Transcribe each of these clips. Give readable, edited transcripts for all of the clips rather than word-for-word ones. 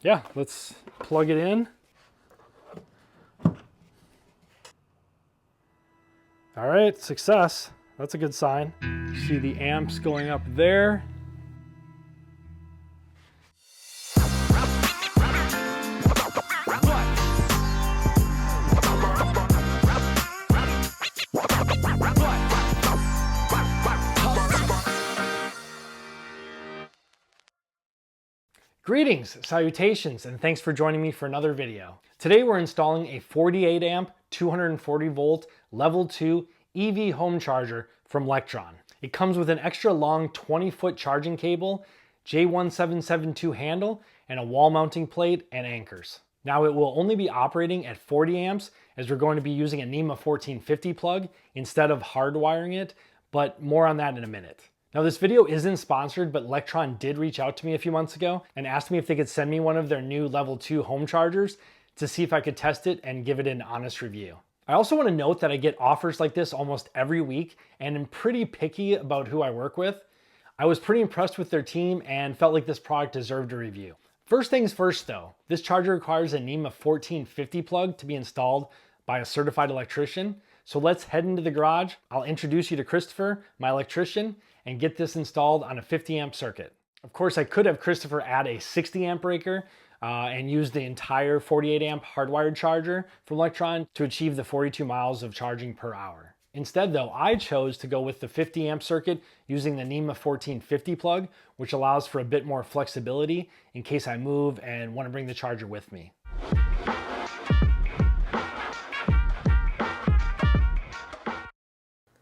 Yeah, let's plug it in. All right, success. That's a good sign. See the amps going up there. Greetings, salutations, and thanks for joining me for another video. Today we're installing a 48 amp, 240 volt, level 2 EV home charger from Lectron. It comes with an extra long 20-foot charging cable, J1772 handle, and a wall mounting plate and anchors. Now it will only be operating at 40 amps as we're going to be using a NEMA 1450 plug instead of hardwiring it, but more on that in a minute. Now this video isn't sponsored, but Lectron did reach out to me a few months ago and asked me if they could send me one of their new level 2 home chargers to see if I could test it and give it an honest review. I also want to note that I get offers like this almost every week and am pretty picky about who I work with. I was pretty impressed with their team and felt like this product deserved a review. First things first though, this charger requires a NEMA 1450 plug to be installed by a certified electrician. So let's head into the garage. I'll introduce you to Christopher, my electrician, and get this installed on a 50 amp circuit. Of course, I could have Christopher add a 60 amp breaker and use the entire 48 amp hardwired charger from Lectron to achieve the 42 miles of charging per hour. Instead though, I chose to go with the 50 amp circuit using the NEMA 1450 plug, which allows for a bit more flexibility in case I move and want to bring the charger with me.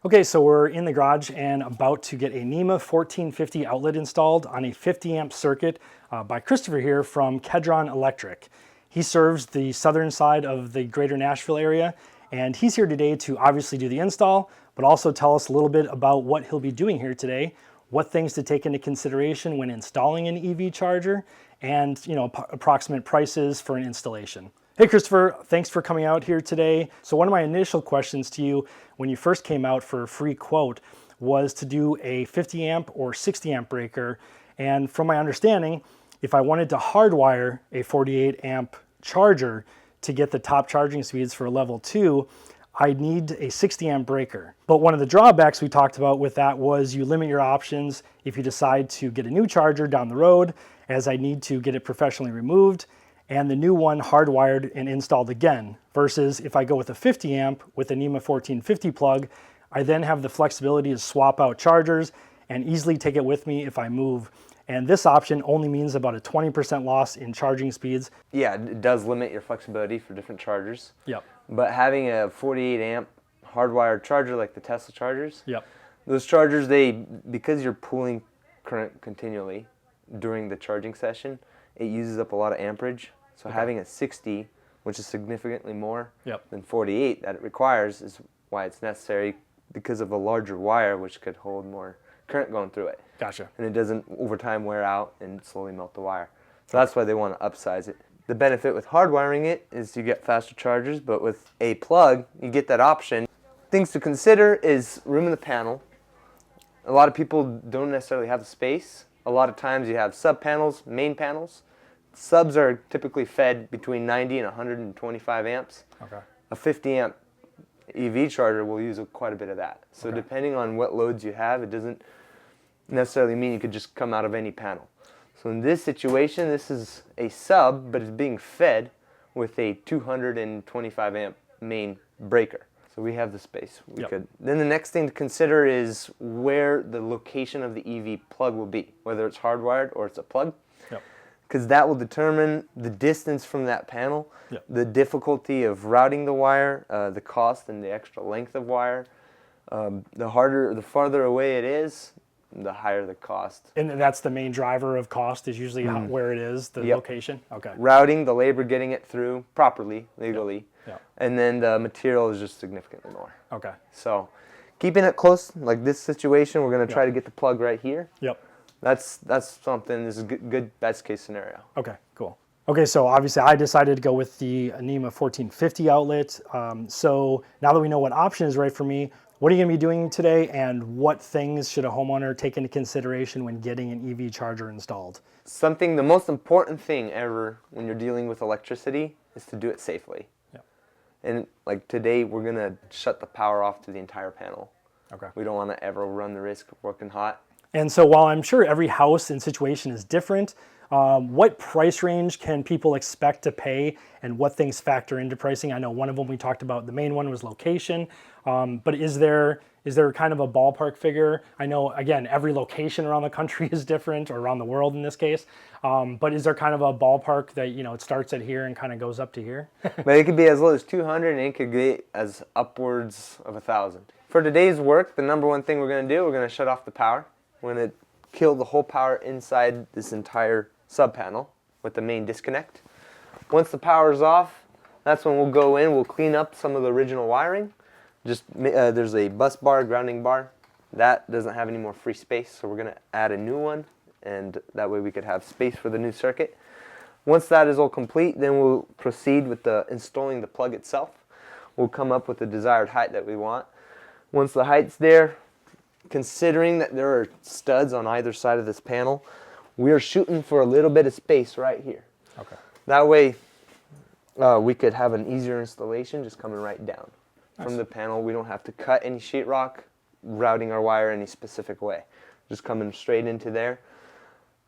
Okay, so we're in the garage and about to get a NEMA 1450 outlet installed on a 50 amp circuit by Christopher here from Kedron Electric. He serves the southern side of the greater Nashville area, and he's here today to obviously do the install, but also tell us a little bit about what he'll be doing here today, what things to take into consideration when installing an EV charger, and approximate prices for an installation. Hey Christopher, thanks for coming out here today. So one of my initial questions to you when you first came out for a free quote was to do a 50 amp or 60 amp breaker. And from my understanding, if I wanted to hardwire a 48 amp charger to get the top charging speeds for a level 2, I'd need a 60 amp breaker. But one of the drawbacks we talked about with that was you limit your options if you decide to get a new charger down the road, as I need to get it professionally removed and the new one hardwired and installed again, versus if I go with a 50 amp with a NEMA 1450 plug, I then have the flexibility to swap out chargers and easily take it with me if I move. And this option only means about a 20% loss in charging speeds. Yeah, it does limit your flexibility for different chargers. Yep. But having a 48 amp hardwired charger like the Tesla chargers, yep, those chargers, because you're pulling current continually during the charging session, it uses up a lot of amperage. So having a 60, which is significantly more than 48 that it requires, is why it's necessary, because of a larger wire which could hold more current going through it. Gotcha. And it doesn't over time wear out and slowly melt the wire. So that's why they want to upsize it. The benefit with hardwiring it is you get faster chargers, but with a plug, you get that option. Things to consider is room in the panel. A lot of people don't necessarily have the space. A lot of times you have sub panels, main panels. Subs are typically fed between 90 and 125 amps. Okay. A 50 amp EV charger will use quite a bit of that. So depending on what loads you have, it doesn't necessarily mean you could just come out of any panel. So in this situation, this is a sub, but it's being fed with a 225 amp main breaker. So we have the space. We could. Then the next thing to consider is where the location of the EV plug will be, whether it's hardwired or it's a plug. Because that will determine the distance from that panel, the difficulty of routing the wire, the cost and the extra length of wire. The farther away it is, the higher the cost. And that's the main driver of cost, is usually where it is, the location? Okay. Routing, the labor getting it through properly, legally, and then the material is just significantly more. Okay. So keeping it close, like this situation, we're going to try to get the plug right here. Yep. That's something, this is a good best case scenario. Okay, cool. Okay, so obviously I decided to go with the NEMA 1450 outlet. So now that we know what option is right for me, What are you going to be doing today, and what things should a homeowner take into consideration when getting an EV charger installed? The most important thing ever when you're dealing with electricity is to do it safely. Yep. And like today, we're going to shut the power off to the entire panel. Okay. We don't want to ever run the risk of working hot. And so while I'm sure every house and situation is different, what price range can people expect to pay, and what things factor into pricing? I know one of them we talked about, the main one was location, but is there kind of a ballpark figure? I know, again, every location around the country is different, or around the world in this case, but is there kind of a ballpark that, you know, it starts at here and kind of goes up to here? But it could be as low as 200 and it could get as upwards of 1,000. For today's work, the number one thing we're going to do, we're going to shut off the power. We're going to kill the whole power inside this entire sub panel with the main disconnect. Once the power is off, that's when we'll go in, we'll clean up some of the original wiring. There's a bus bar, grounding bar. That doesn't have any more free space, so we're going to add a new one, and that way we could have space for the new circuit. Once that is all complete, then we'll proceed with installing the plug itself. We'll come up with the desired height that we want. Once the height's there, considering that there are studs on either side of this panel, we are shooting for a little bit of space right here. Okay. That way we could have an easier installation just coming right down. Nice. From the panel. We don't have to cut any sheetrock, routing our wire any specific way. Just coming straight into there.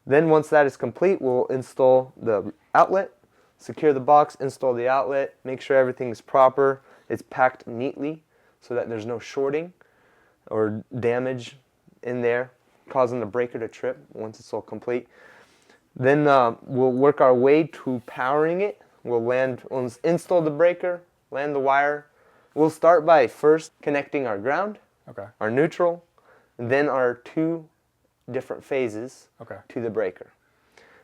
Then once that is complete, we'll install the outlet, secure the box, install the outlet, make sure everything is proper, it's packed neatly so that there's no shorting or damage in there, causing the breaker to trip once it's all complete. Then we'll work our way to powering it. We'll install the breaker, land the wire. We'll start by first connecting our ground, okay, our neutral, and then our two different phases, okay, to the breaker.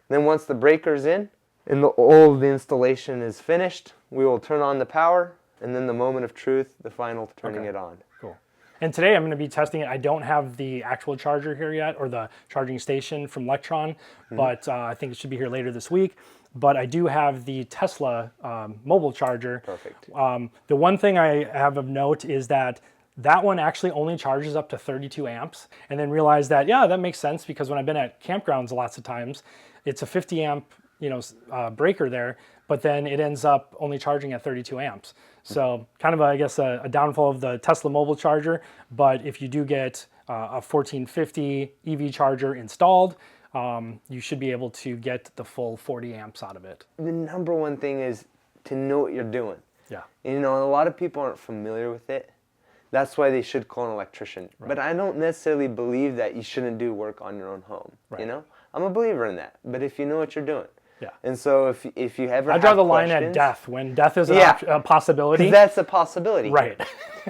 Then once the breaker's in and all of the installation is finished, we will turn on the power, and then the moment of truth, the final turning it on. Cool. And today I'm going to be testing it. I don't have the actual charger here yet, or the charging station from Lectron, but I think it should be here later this week. But I do have the Tesla mobile charger. Perfect. The one thing I have of note is that one actually only charges up to 32 amps, and then realized that, yeah, that makes sense, because when I've been at campgrounds lots of times, it's a 50 amp breaker there, but then it ends up only charging at 32 amps. So kind of, I guess, a downfall of the Tesla mobile charger. But if you do get a 1450 EV charger installed, you should be able to get the full 40 amps out of it. The number one thing is to know what you're doing. Yeah. You know, a lot of people aren't familiar with it. That's why they should call an electrician. Right. But I don't necessarily believe that you shouldn't do work on your own home. Right. You know, I'm a believer in that. But if you know what you're doing. Yeah. And so if you ever I draw the line at death, when death is a possibility. That's a possibility. Right.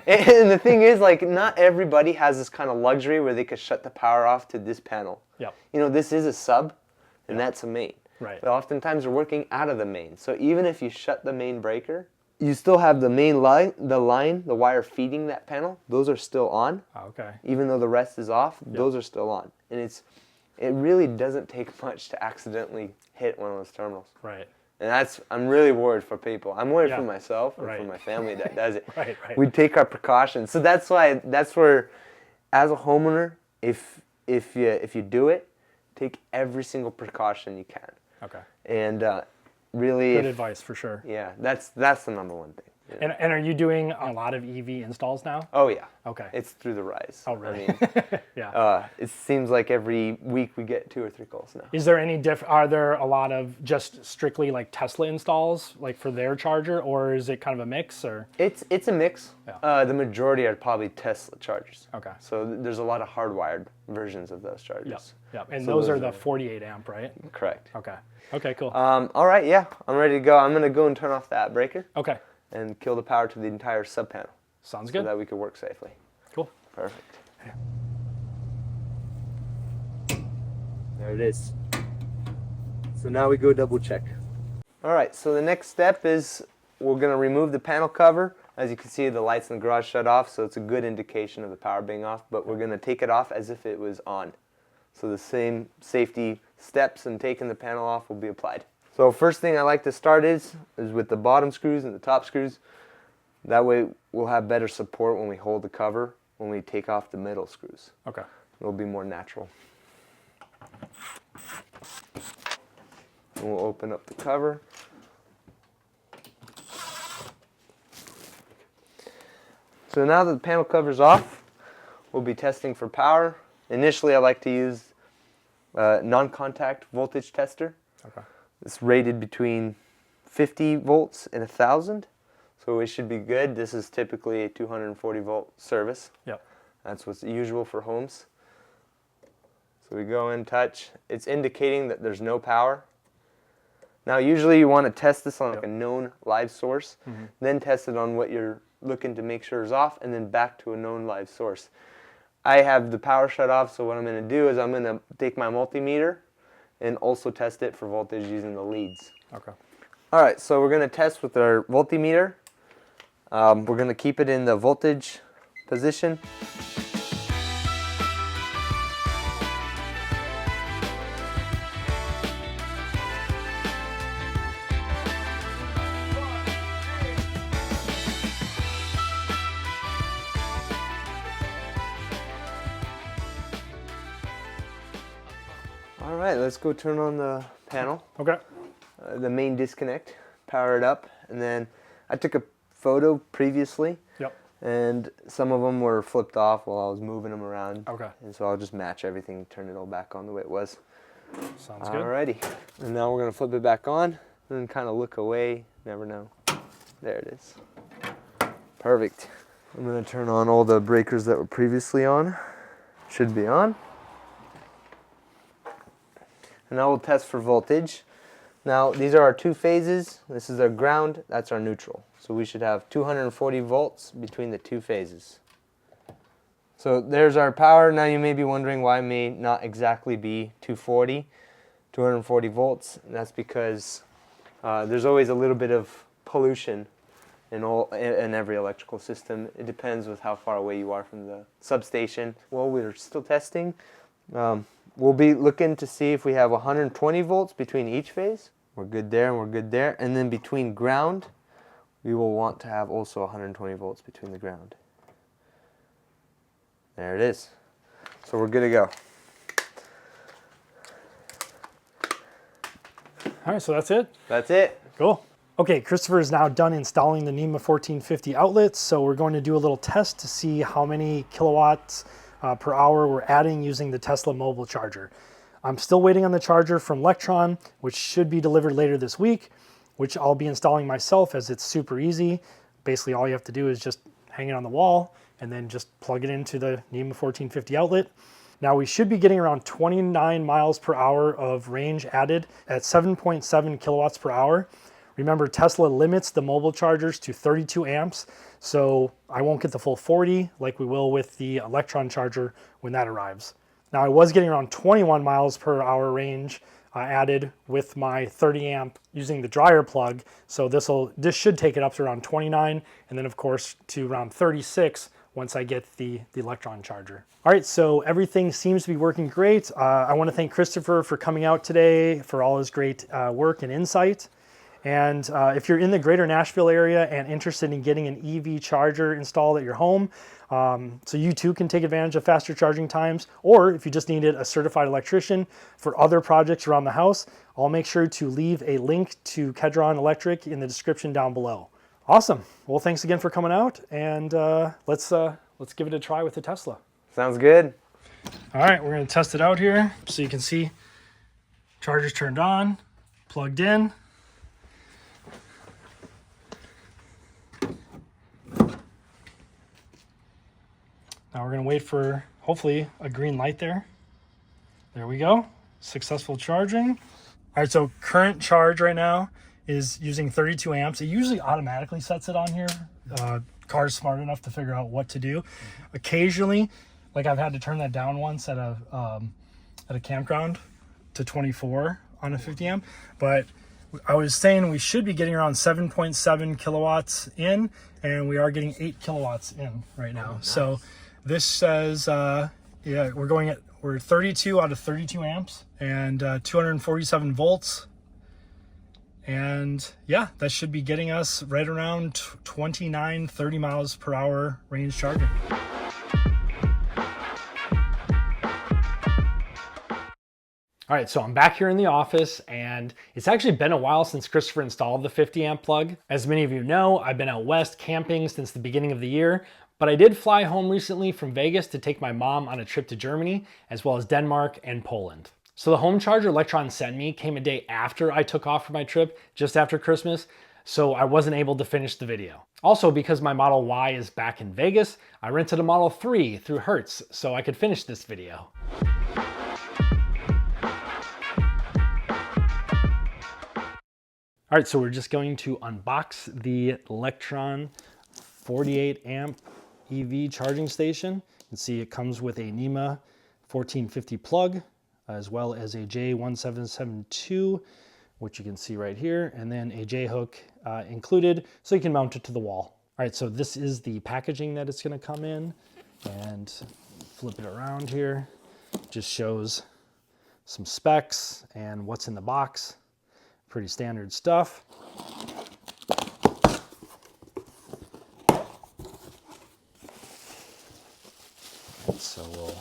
And the thing is, like, not everybody has this kind of luxury where they could shut the power off to this panel. Yep. You know, this is a sub, and that's a main. Right. But oftentimes we're working out of the main. So even if you shut the main breaker, you still have the main line, the wire feeding that panel. Those are still on. Okay. Even though the rest is off, those are still on. And it really doesn't take much to accidentally hit one of those terminals. Right. And I'm really worried for people. I'm worried for myself and for my family that does it. Right. We take our precautions. So that's where, as a homeowner, if you do it, take every single precaution you can. Okay. And really, good advice for sure. Yeah, that's the number one thing. Yeah. And are you doing a lot of EV installs now? Oh yeah. Okay. It's through the rise. Oh really? I mean, yeah. It seems like every week we get 2 or 3 calls now. Is there any are there a lot of just strictly like Tesla installs, like for their charger, or is it kind of a mix, or? It's a mix. Yeah. The majority are probably Tesla chargers. Okay. So there's a lot of hardwired versions of those chargers. Yep. Yep. And so those are the 48 amp, right? Correct. Okay. Okay. Cool. All right. Yeah, I'm ready to go. I'm gonna go and turn off that breaker. Okay. And kill the power to the entire sub panel. Sounds good. So that we could work safely. Cool. Perfect. There it is. So now we go double check. All right, so the next step is we're gonna remove the panel cover. As you can see, the lights in the garage shut off, so it's a good indication of the power being off, but we're gonna take it off as if it was on. So the same safety steps in taking the panel off will be applied. So first thing I like to start is with the bottom screws and the top screws. That way we'll have better support when we hold the cover when we take off the middle screws. Okay. It'll be more natural. And we'll open up the cover. So now that the panel cover's off, we'll be testing for power. Initially, I like to use a non-contact voltage tester. Okay. It's rated between 50 volts and 1,000, so it should be good. This is typically a 240 volt service. Yep. That's what's usual for homes. So we go in, touch. It's indicating that there's no power. Now usually you want to test this on like a known live source, then test it on what you're looking to make sure is off, and then back to a known live source. I have the power shut off, so what I'm going to do is I'm going to take my multimeter and also test it for voltage using the leads. Okay. All right, so we're going to test with our voltimeter. We're going to keep it in the voltage position. All right, let's go turn on the panel. Okay. The main disconnect, power it up, and then I took a photo previously. Yep. And some of them were flipped off while I was moving them around. Okay. And so I'll just match everything, turn it all back on the way it was. Sounds good. Alrighty. And now we're gonna flip it back on and then kind of look away, never know. There it is. Perfect. I'm gonna turn on all the breakers that were previously on. Should be on. And now we'll test for voltage. Now these are our two phases. This is our ground, that's our neutral. So we should have 240 volts between the two phases. So there's our power. Now you may be wondering why it may not exactly be 240 volts. And that's because there's always a little bit of pollution in every electrical system. It depends with how far away you are from the substation. Well, we're still testing. We'll be looking to see if we have 120 volts between each phase. We're good there and we're good there. And then between ground, we will want to have also 120 volts between the ground. There it is. So we're good to go. All right, so that's it? That's it. Cool. Okay, Christopher is now done installing the NEMA 1450 outlets, so we're going to do a little test to see how many kilowatts per hour we're adding using the Tesla mobile charger. I'm still waiting on the charger from Lectron, which should be delivered later this week, which I'll be installing myself as it's super easy. Basically, all you have to do is just hang it on the wall and then just plug it into the NEMA 1450 outlet. Now we should be getting around 29 miles per hour of range added at 7.7 kilowatts per hour. Remember, Tesla limits the mobile chargers to 32 amps, so I won't get the full 40 like we will with the Electron charger when that arrives. Now I was getting around 21 miles per hour range added with my 30 amp using the dryer plug, so this should take it up to around 29, and then of course to around 36 once I get the Electron charger. All right, so everything seems to be working great. I want to thank Christopher for coming out today for all his great work and insight. And if you're in the greater Nashville area and interested in getting an EV charger installed at your home, so you too can take advantage of faster charging times, or if you just needed a certified electrician for other projects around the house, I'll make sure to leave a link to Kedron Electric in the description down below. Awesome. Well, thanks again for coming out, and let's give it a try with the Tesla. Sounds good. All right, we're going to test it out here so you can see charger's turned on, plugged in. Now we're going to wait for, hopefully, a green light there. There we go. Successful charging. All right, so current charge right now is using 32 amps. It usually automatically sets it on here. Car's smart enough to figure out what to do. Occasionally, like I've had to turn that down once at a campground to 24 on a 50 amp. But I was saying we should be getting around 7.7 kilowatts in, and we are getting 8 kilowatts in right now. Oh, nice. So this says, yeah, we're 32 out of 32 amps and 247 volts. And yeah, that should be getting us right around 29, 30 miles per hour range charging. All right, so I'm back here in the office, and it's actually been a while since Christopher installed the 50 amp plug. As many of you know, I've been out west camping since the beginning of the year, but I did fly home recently from Vegas to take my mom on a trip to Germany, as well as Denmark and Poland. So the home charger Lectron sent me came a day after I took off for my trip, just after Christmas, so I wasn't able to finish the video. Also, because my Model Y is back in Vegas, I rented a Model 3 through Hertz so I could finish this video. All right, so we're just going to unbox the Lectron 48 amp EV charging station. You can see it comes with a NEMA 1450 plug, as well as a J1772, which you can see right here, and then a J-hook included, so you can mount it to the wall. All right, so this is the packaging that it's gonna come in, and flip it around here. Just shows some specs and what's in the box. Pretty standard stuff. So we'll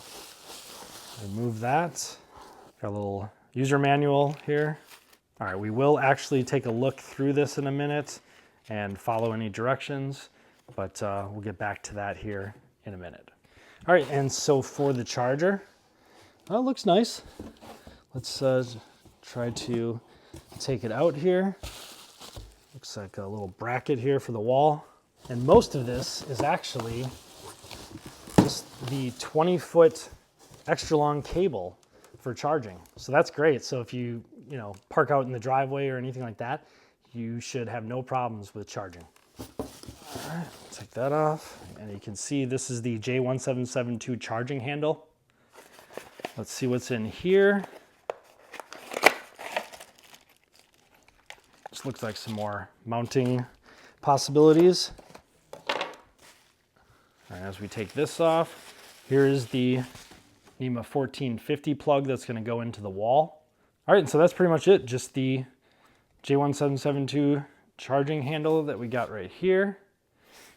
remove that. Got a little user manual here. All right, we will actually take a look through this in a minute and follow any directions, but we'll get back to that here in a minute. All right, and so for the charger, oh, it looks nice. Let's try to take it out here. Looks like a little bracket here for the wall. And most of this is actually just the 20-foot extra long cable for charging. So that's great. So if you park out in the driveway or anything like that, you should have no problems with charging. All right, take that off. And you can see this is the J1772 charging handle. Let's see what's in here. This looks like some more mounting possibilities. All right, as we take this off, here is the NEMA 1450 plug that's going to go into the wall. All right, and so that's pretty much it. Just the J1772 charging handle that we got right here.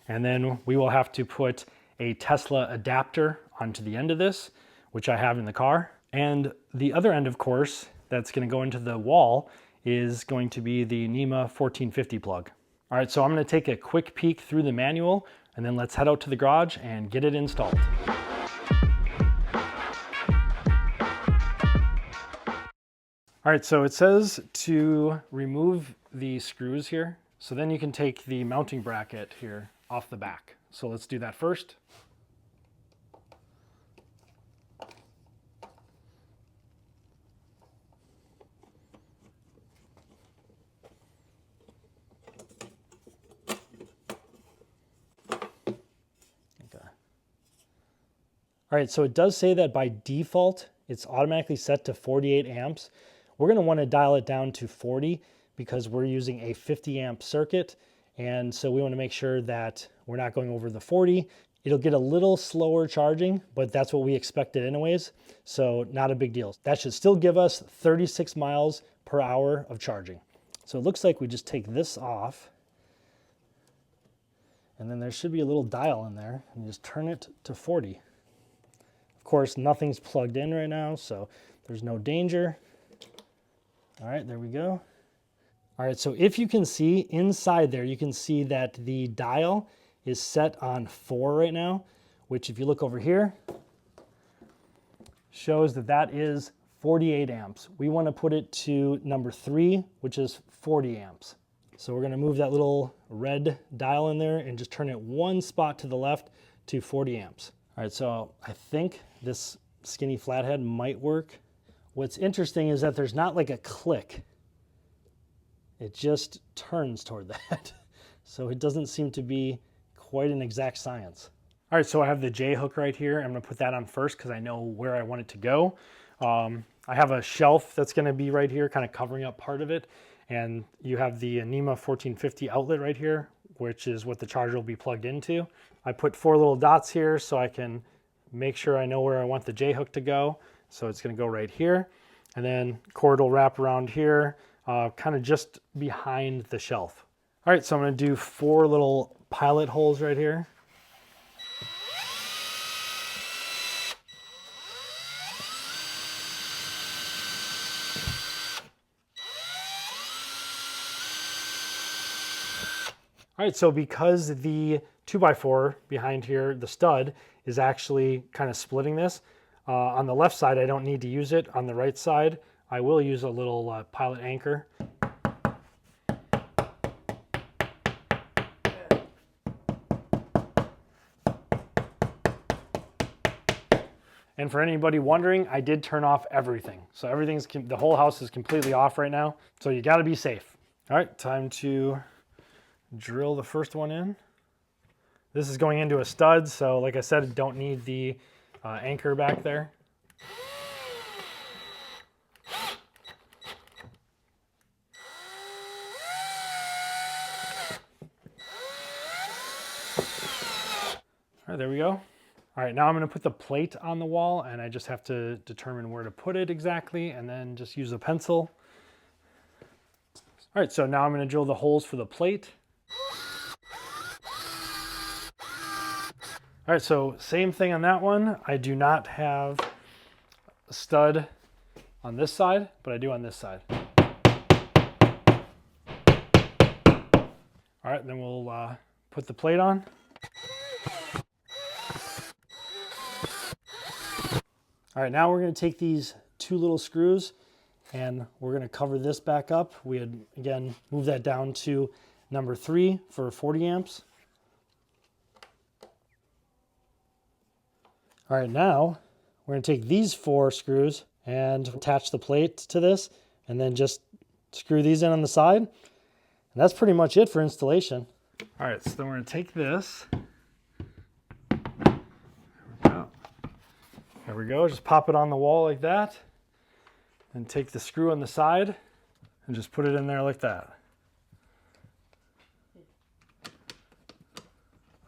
And then we will have to put a Tesla adapter onto the end of this, which I have in the car. And the other end, of course, that's going to go into the wall is going to be the NEMA 1450 plug. All right, so I'm going to take a quick peek through the manual, and then let's head out to the garage and get it installed. All right, so it says to remove the screws here. So then you can take the mounting bracket here off the back. So let's do that first. All right, so it does say that by default, it's automatically set to 48 amps. We're gonna wanna dial it down to 40 because we're using a 50 amp circuit. And so we wanna make sure that we're not going over the 40. It'll get a little slower charging, but that's what we expected anyways. So not a big deal. That should still give us 36 miles per hour of charging. So it looks like we just take this off, and then there should be a little dial in there, and you just turn it to 40. Of course, nothing's plugged in right now, so there's no danger. All right, there we go. All right, so if you can see inside there, you can see that the dial is set on 4 right now, which if you look over here, shows that that is 48 amps. We want to put it to number 3, which is 40 amps. So we're going to move that little red dial in there and just turn it one spot to the left to 40 amps. All right, so I think this skinny flathead might work. What's interesting is that there's not like a click. It just turns toward that. So it doesn't seem to be quite an exact science. All right, so I have the J hook right here. I'm gonna put that on first because I know where I want it to go. I have a shelf that's gonna be right here, kind of covering up part of it. And you have the NEMA 1450 outlet right here, which is what the charger will be plugged into. I put 4 little dots here so I can make sure I know where I want the J hook to go. So it's gonna go right here. And then cord will wrap around here, kind of just behind the shelf. All right, so I'm gonna do 4 little pilot holes right here. All right, so because the 2x4 behind here, the stud, is actually kind of splitting this, on the left side I don't need to use it. On the right side I will use a little pilot anchor. And for anybody wondering, I did turn off everything. So the whole house is completely off right now. So you gotta be safe. All right, time to drill the first one in. This is going into a stud, so like I said, don't need the anchor back there. All right, there we go. All right, now I'm gonna put the plate on the wall, and I just have to determine where to put it exactly, and then just use a pencil. All right, so now I'm gonna drill the holes for the plate. All right, so same thing on that one. I do not have a stud on this side, but I do on this side. All right, then we'll put the plate on. All right, now we're gonna take these two little screws and we're gonna cover this back up. We had, again, moved that down to number 3 for 40 amps. All right, now we're gonna take these 4 screws and attach the plate to this and then just screw these in on the side. And that's pretty much it for installation. All right, so then we're gonna take this. There we go, just pop it on the wall like that. And take the screw on the side and just put it in there like that.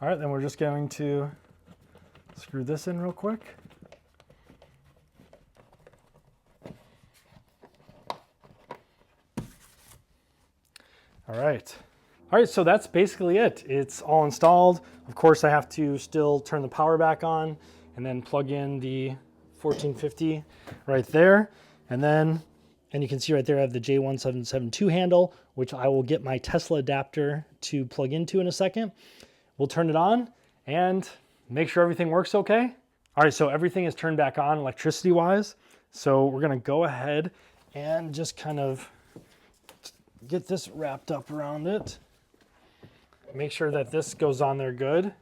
All right, then we're just going to screw this in real quick. All right. All right, so that's basically it. It's all installed. Of course, I have to still turn the power back on and then plug in the 1450 right there. And you can see right there I have the J1772 handle, which I will get my Tesla adapter to plug into in a second. We'll turn it on and make sure everything works okay. All right, so everything is turned back on electricity-wise. So we're gonna go ahead and just kind of get this wrapped up around it. Make sure that this goes on there good.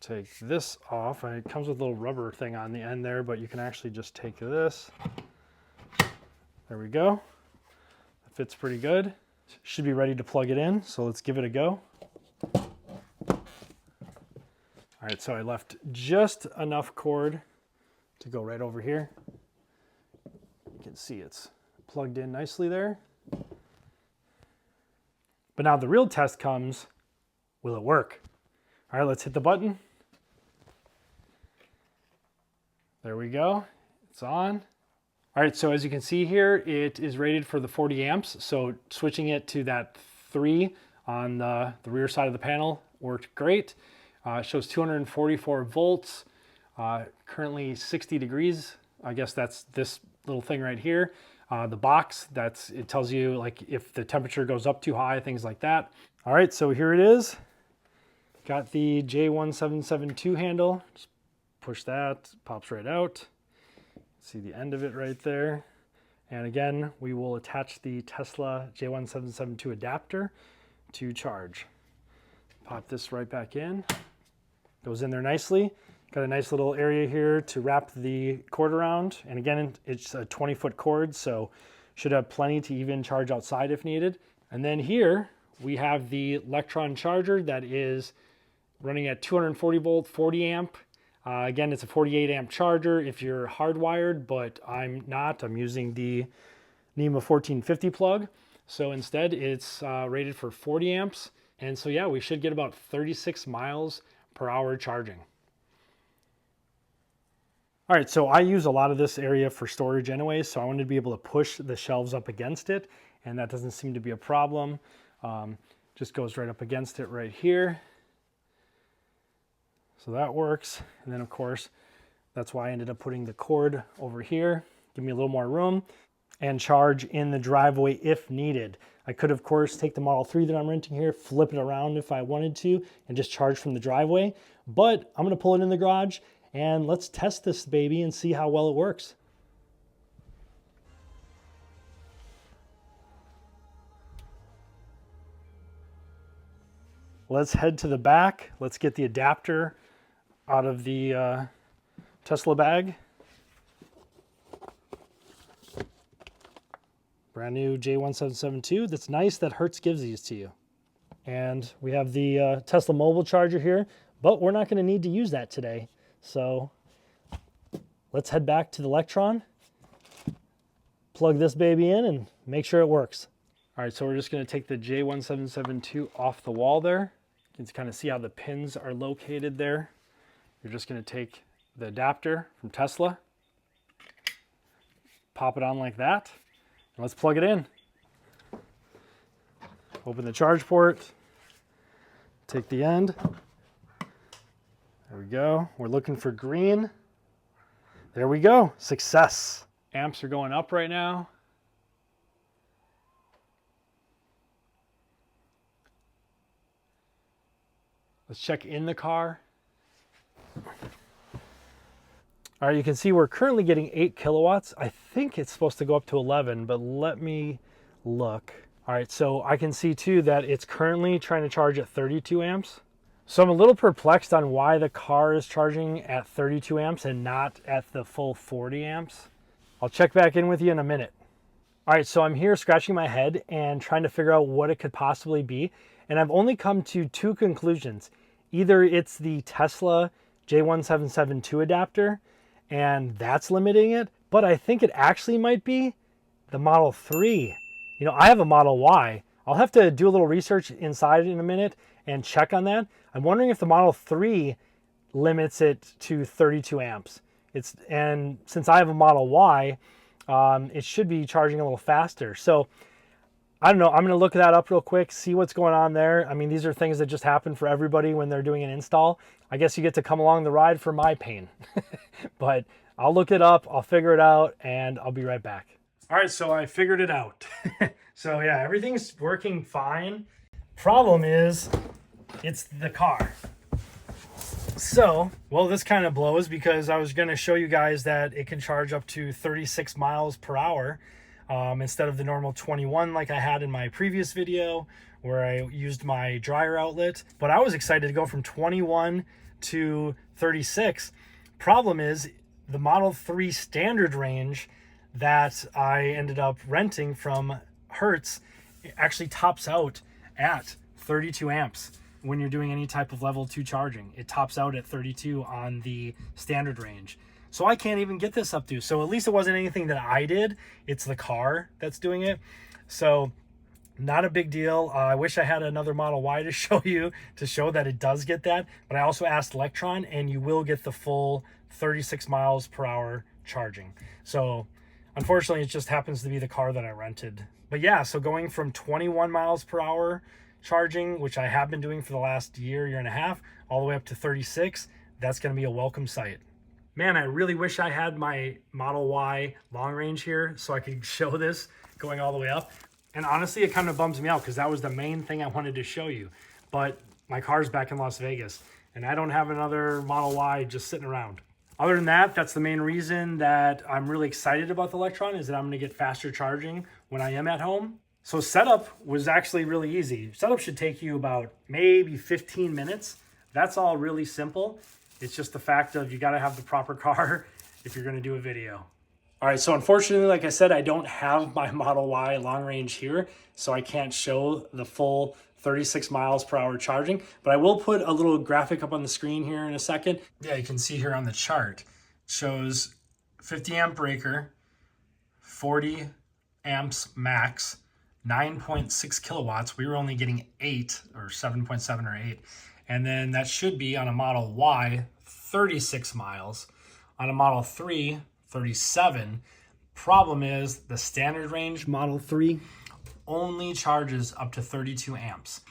Take this off. It comes with a little rubber thing on the end there, but you can actually just take this. There we go. It fits pretty good. Should be ready to plug it in, so let's give it a go. All right, so I left just enough cord to go right over here. You can see it's plugged in nicely there. But now the real test comes, will it work? All right, let's hit the button. There we go, it's on. All right, so as you can see here, it is rated for the 40 amps. So switching it to that 3 on the rear side of the panel worked great. It shows 244 volts, currently 60 degrees. I guess that's this little thing right here. The box, it tells you like if the temperature goes up too high, things like that. All right, so here it is. Got the J1772 handle. Just push that, pops right out. See the end of it right there. And again, we will attach the Tesla J1772 adapter to charge. Pop this right back in. Goes in there nicely. Got a nice little area here to wrap the cord around. And again, it's a 20-foot cord, so should have plenty to even charge outside if needed. And then here we have the Lectron charger that is running at 240 volt, 40 amp. Again, it's a 48 amp charger if you're hardwired, but I'm not. I'm using the NEMA 1450 plug. So instead it's rated for 40 amps. And so yeah, we should get about 36 miles per hour charging. All right, so I use a lot of this area for storage anyway, so I wanted to be able to push the shelves up against it, and that doesn't seem to be a problem. Just goes right up against it right here. So that works. And then of course, that's why I ended up putting the cord over here. Give me a little more room and charge in the driveway if needed. I could, of course, take the Model 3 that I'm renting here, flip it around if I wanted to, and just charge from the driveway. But I'm gonna pull it in the garage and let's test this baby and see how well it works. Let's head to the back. Let's get the adapter out of the Tesla bag. Brand new J1772. That's nice that Hertz gives these to you. And we have the Tesla mobile charger here, but we're not going to need to use that today. So let's head back to the Lectron, plug this baby in and make sure it works. All right, so we're just going to take the J1772 off the wall there. You can kind of see how the pins are located there. You're just going to take the adapter from Tesla, pop it on like that, and let's plug it in. Open the charge port, take the end. There we go. We're looking for green. There we go. Success. Amps are going up right now. Let's check in the car. All right, you can see we're currently getting 8 kilowatts. I think it's supposed to go up to 11, but let me look. All right, so I can see too that it's currently trying to charge at 32 amps. So I'm a little perplexed on why the car is charging at 32 amps and not at the full 40 amps. I'll check back in with you in a minute. All right, so I'm here scratching my head and trying to figure out what it could possibly be. And I've only come to 2 conclusions. Either it's the Tesla J1772 adapter and that's limiting it, but I think it actually might be the Model 3. You know, I have a Model Y. I'll have to do a little research inside in a minute and check on that. I'm wondering if the Model 3 limits it to 32 amps. And since I have a Model Y, it should be charging a little faster. So I don't know. I'm going to look that up real quick, see what's going on there. I mean, these are things that just happen for everybody when they're doing an install. I guess you get to come along the ride for my pain. But I'll look it up, I'll figure it out, and I'll be right back. All right, so I figured it out. So yeah, everything's working fine. Problem is, it's the car. So, well, this kind of blows because I was going to show you guys that it can charge up to 36 miles per hour. Instead of the normal 21 like I had in my previous video where I used my dryer outlet. But I was excited to go from 21 to 36. Problem is the Model 3 standard range that I ended up renting from Hertz actually tops out at 32 amps when you're doing any type of level 2 charging. It tops out at 32 on the standard range. So I can't even get this up to. So at least it wasn't anything that I did. It's the car that's doing it. So not a big deal. I wish I had another Model Y to show you to show that it does get that. But I also asked Lectron and you will get the full 36 miles per hour charging. So unfortunately, it just happens to be the car that I rented. But yeah, so going from 21 miles per hour charging, which I have been doing for the last year and a half, all the way up to 36, that's going to be a welcome sight. Man, I really wish I had my Model Y long range here so I could show this going all the way up. And honestly, it kind of bums me out because that was the main thing I wanted to show you. But my car's back in Las Vegas and I don't have another Model Y just sitting around. Other than that, that's the main reason that I'm really excited about the Lectron is that I'm going to get faster charging when I am at home. So setup was actually really easy. Setup should take you about maybe 15 minutes. That's all really simple. It's just the fact of you got to have the proper car if you're going to do a video. All right, so unfortunately, like I said, I don't have my Model Y long range here, so I can't show the full 36 miles per hour charging, but I will put a little graphic up on the screen here in a second. Yeah, you can see here on the chart, it shows 50 amp breaker, 40 amps max, 9.6 kilowatts. We were only getting 8 or 7.7 or 8. And then that should be on a Model Y, 36 miles. On a Model 3, 37. Problem is the standard range Model 3 only charges up to 32 amps.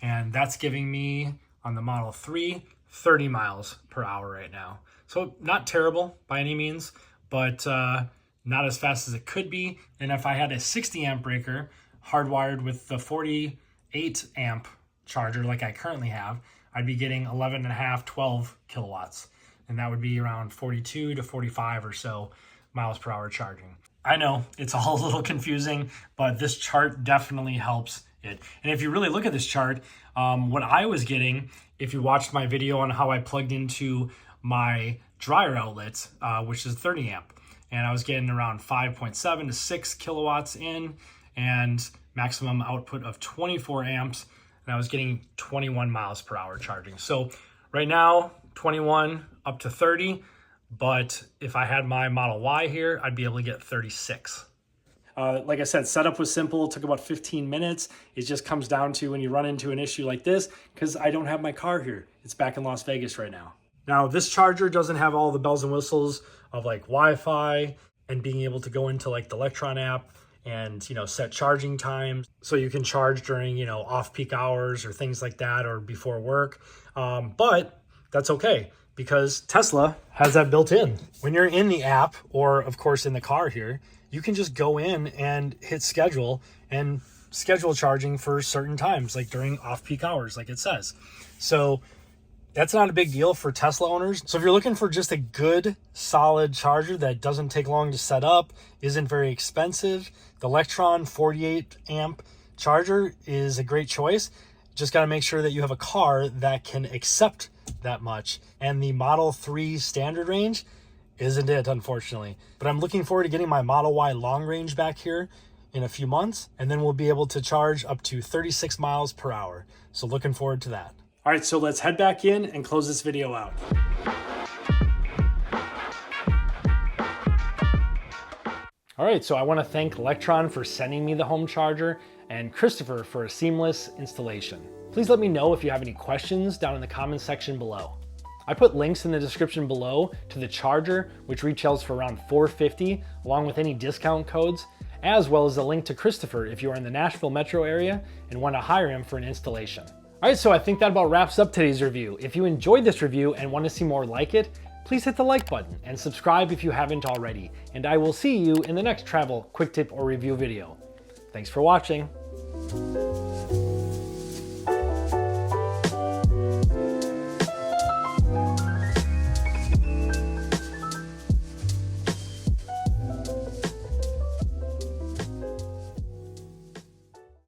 And that's giving me on the Model 3, 30 miles per hour right now. So not terrible by any means, but not as fast as it could be. And if I had a 60 amp breaker hardwired with the 48 amp charger like I currently have, I'd be getting 11.5, 12 kilowatts. And that would be around 42 to 45 or so miles per hour charging. I know it's all a little confusing, but this chart definitely helps it. And if you really look at this chart, what I was getting, if you watched my video on how I plugged into my dryer outlet, which is 30 amp, and I was getting around 5.7 to 6 kilowatts in and maximum output of 24 amps, and I was getting 21 miles per hour charging. So right now, 21 up to 30, but if I had my Model Y here, I'd be able to get 36. Like I said, setup was simple. It took about 15 minutes. It just comes down to when you run into an issue like this, because I don't have my car here. It's back in Las Vegas right now. Now, this charger doesn't have all the bells and whistles of like Wi-Fi and being able to go into like the Lectron app and, you know, set charging times so you can charge during, you know, off-peak hours or things like that, or before work. But that's okay, because Tesla has that built in. When you're in the app, or of course in the car here, you can just go in and hit schedule and schedule charging for certain times, like during off-peak hours, like it says. So that's not a big deal for Tesla owners. So if you're looking for just a good, solid charger that doesn't take long to set up, isn't very expensive, the Lectron 48 amp charger is a great choice. Just got to make sure that you have a car that can accept that much. And the Model 3 standard range isn't it, unfortunately. But I'm looking forward to getting my Model Y long range back here in a few months, and then we'll be able to charge up to 36 miles per hour. So looking forward to that. All right, so let's head back in and close this video out. All right, so I want to thank Lectron for sending me the home charger and Christopher for a seamless installation. Please let me know if you have any questions down in the comments section below. I put links in the description below to the charger, which retails for around $450, along with any discount codes, as well as a link to Christopher if you are in the Nashville metro area and want to hire him for an installation. All right, so I think that about wraps up today's review. If you enjoyed this review and want to see more like it, please hit the like button and subscribe if you haven't already. And I will see you in the next travel, quick tip, or review video. Thanks for watching.